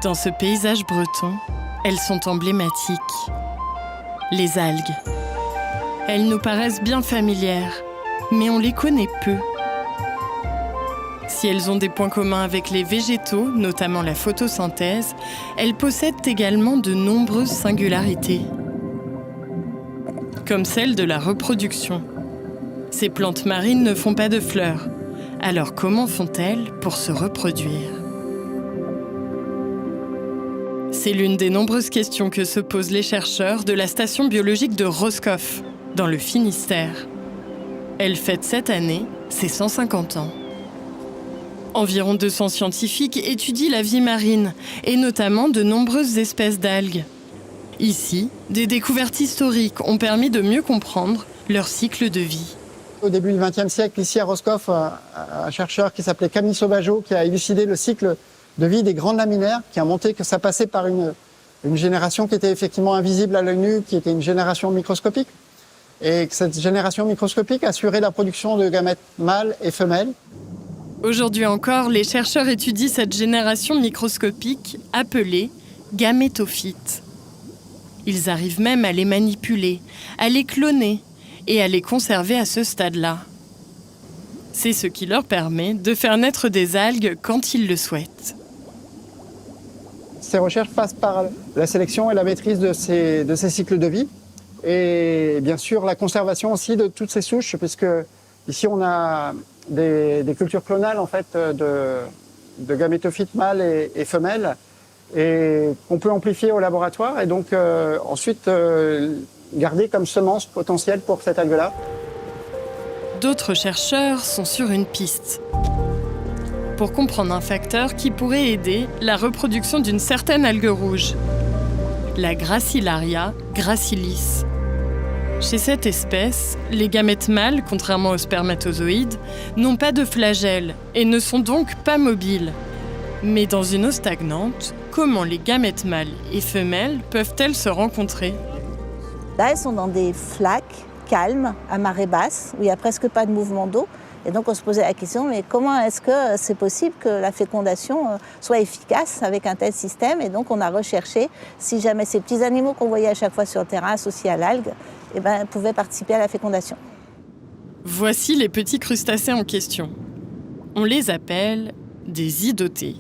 Dans ce paysage breton, elles sont emblématiques. Les algues. Elles nous paraissent bien familières, mais on les connaît peu. Si elles ont des points communs avec les végétaux, notamment la photosynthèse, elles possèdent également de nombreuses singularités, comme celle de la reproduction. Ces plantes marines ne font pas de fleurs. Alors comment font-elles pour se reproduire ? C'est l'une des nombreuses questions que se posent les chercheurs de la station biologique de Roscoff, dans le Finistère. Elle fête cette année ses 150 ans. Environ 200 scientifiques étudient la vie marine, et notamment de nombreuses espèces d'algues. Ici, des découvertes historiques ont permis de mieux comprendre leur cycle de vie. Au début du XXe siècle, ici à Roscoff, un chercheur qui s'appelait Camille Sauvageau, qui a élucidé le cycle de vie des grandes laminaires, qui a montré que ça passait par une génération qui était effectivement invisible à l'œil nu, qui était une génération microscopique, et que cette génération microscopique assurait la production de gamètes mâles et femelles. Aujourd'hui encore, les chercheurs étudient cette génération microscopique appelée gamétophytes. Ils arrivent même à les manipuler, à les cloner et à les conserver à ce stade-là. C'est ce qui leur permet de faire naître des algues quand ils le souhaitent. Ces recherches passent par la sélection et la maîtrise de ces cycles de vie, et bien sûr la conservation aussi de toutes ces souches, puisque ici on a des cultures clonales en fait de gamétophytes mâles et femelles, et qu'on peut amplifier au laboratoire et donc ensuite garder comme semence potentielle pour cette algue-là. D'autres chercheurs sont sur une piste pour comprendre un facteur qui pourrait aider la reproduction d'une certaine algue rouge, la Gracilaria gracilis. Chez cette espèce, les gamètes mâles, contrairement aux spermatozoïdes, n'ont pas de flagelle et ne sont donc pas mobiles. Mais dans une eau stagnante, comment les gamètes mâles et femelles peuvent-elles se rencontrer ? Là, elles sont dans des flaques calmes, à marée basse, où il n'y a presque pas de mouvement d'eau. Et donc, on se posait la question, mais comment est-ce que c'est possible que la fécondation soit efficace avec un tel système ? Et donc, on a recherché si jamais ces petits animaux qu'on voyait à chaque fois sur le terrain associés à l'algue, pouvaient participer à la fécondation. Voici les petits crustacés en question. On les appelle des idotés.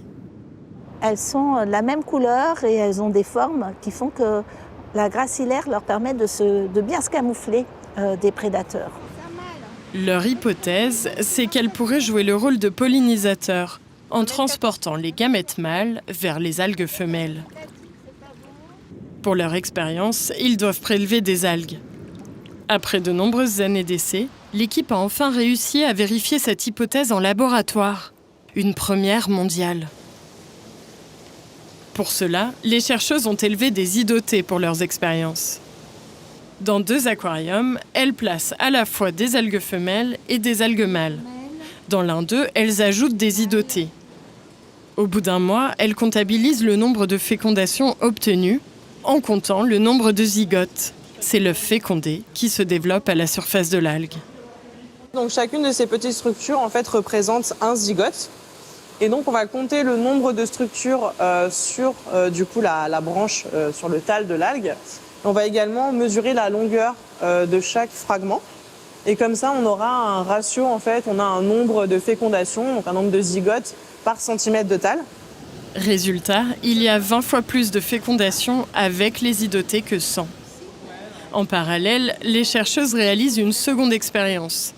Elles sont de la même couleur et elles ont des formes qui font que la gracilaire leur permet de bien se camoufler des prédateurs. Leur hypothèse, c'est qu'elles pourraient jouer le rôle de pollinisateurs en transportant les gamètes mâles vers les algues femelles. Pour leur expérience, ils doivent prélever des algues. Après de nombreuses années d'essais, l'équipe a enfin réussi à vérifier cette hypothèse en laboratoire. Une première mondiale. Pour cela, les chercheuses ont élevé des idotés pour leurs expériences. Dans 2 aquariums, elles placent à la fois des algues femelles et des algues mâles. Dans l'un d'eux, elles ajoutent des idotés. Au bout d'un mois, elles comptabilisent le nombre de fécondations obtenues en comptant le nombre de zygotes. C'est l'œuf fécondé qui se développe à la surface de l'algue. Donc chacune de ces petites structures en fait représente un zygote. Et donc on va compter le nombre de structures sur du coup la branche sur le thalle de l'algue. On va également mesurer la longueur de chaque fragment. Et comme ça, on aura un ratio, en fait, on a un nombre de fécondations, donc un nombre de zygotes par centimètre de thalle. Résultat, il y a 20 fois plus de fécondation avec les idotés que sans. En parallèle, les chercheuses réalisent une seconde expérience.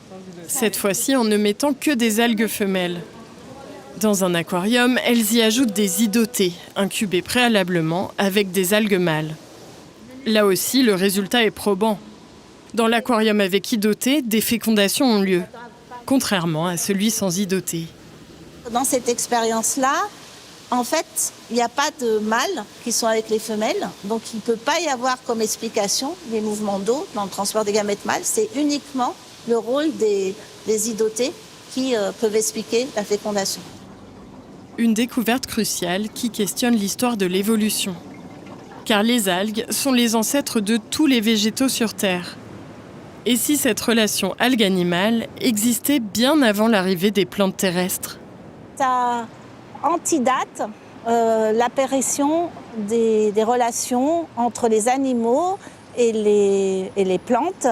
Cette fois-ci en ne mettant que des algues femelles. Dans un aquarium, elles y ajoutent des idotés, incubés préalablement avec des algues mâles. Là aussi, le résultat est probant. Dans l'aquarium avec idotés, des fécondations ont lieu, contrairement à celui sans idotés. Dans cette expérience-là, en fait, il n'y a pas de mâles qui sont avec les femelles, donc il ne peut pas y avoir comme explication les mouvements d'eau dans le transport des gamètes mâles. C'est uniquement le rôle des idotés qui peuvent expliquer la fécondation. Une découverte cruciale qui questionne l'histoire de l'évolution. Car les algues sont les ancêtres de tous les végétaux sur Terre. Et si cette relation algue-animal existait bien avant l'arrivée des plantes terrestres? Ça antidate l'apparition des relations entre les animaux et les plantes.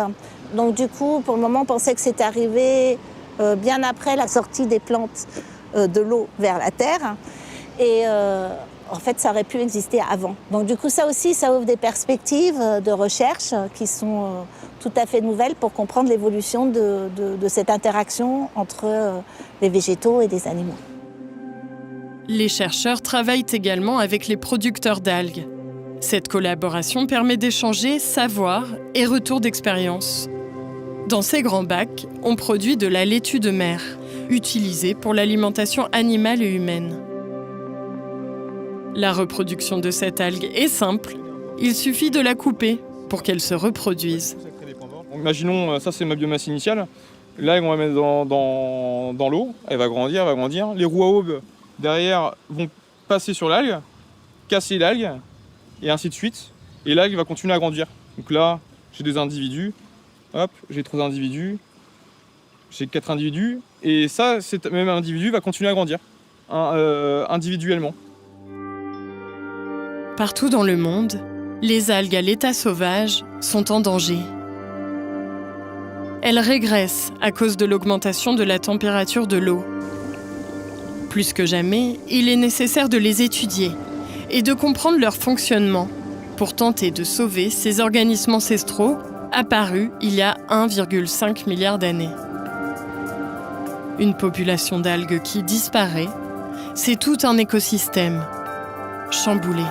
Donc du coup, pour le moment, on pensait que c'était arrivé bien après la sortie des plantes de l'eau vers la terre. Et en fait, ça aurait pu exister avant. Donc du coup, ça aussi, ça ouvre des perspectives de recherche qui sont tout à fait nouvelles pour comprendre l'évolution de cette interaction entre les végétaux et les animaux. Les chercheurs travaillent également avec les producteurs d'algues. Cette collaboration permet d'échanger savoir et retours d'expérience. Dans ces grands bacs, on produit de la laitue de mer, utilisée pour l'alimentation animale et humaine. La reproduction de cette algue est simple. Il suffit de la couper pour qu'elle se reproduise. Imaginons, ça c'est ma biomasse initiale. L'algue, on va mettre dans l'eau, elle va grandir. Les roues à aubes derrière vont passer sur l'algue, casser l'algue, et ainsi de suite. Et l'algue va continuer à grandir. Donc là, j'ai des individus, hop, j'ai 3 individus, j'ai 4 individus, et ça, cet même individu va continuer à grandir, individuellement. Partout dans le monde, les algues à l'état sauvage sont en danger. Elles régressent à cause de l'augmentation de la température de l'eau. Plus que jamais, il est nécessaire de les étudier et de comprendre leur fonctionnement pour tenter de sauver ces organismes ancestraux apparus il y a 1,5 milliard d'années. Une population d'algues qui disparaît, c'est tout un écosystème chamboulé.